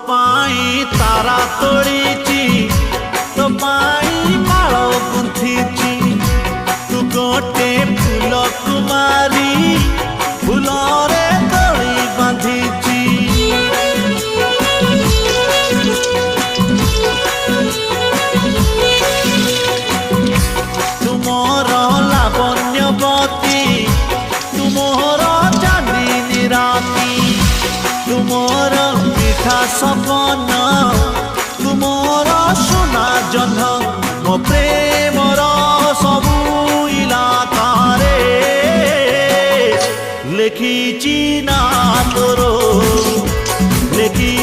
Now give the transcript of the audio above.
पाई तारा तोड़ीची तो पाई माल गुंथीची तू गोटे फूल कुमारी फूलरे दड़ी बांधीची तुमर लावण्यवती तुमर चांदनी राती तुमर मिठा सपन तुमर सोना जन्ह मो प्रेमर सबू इलाकारे लेखिची ना तोर लेखि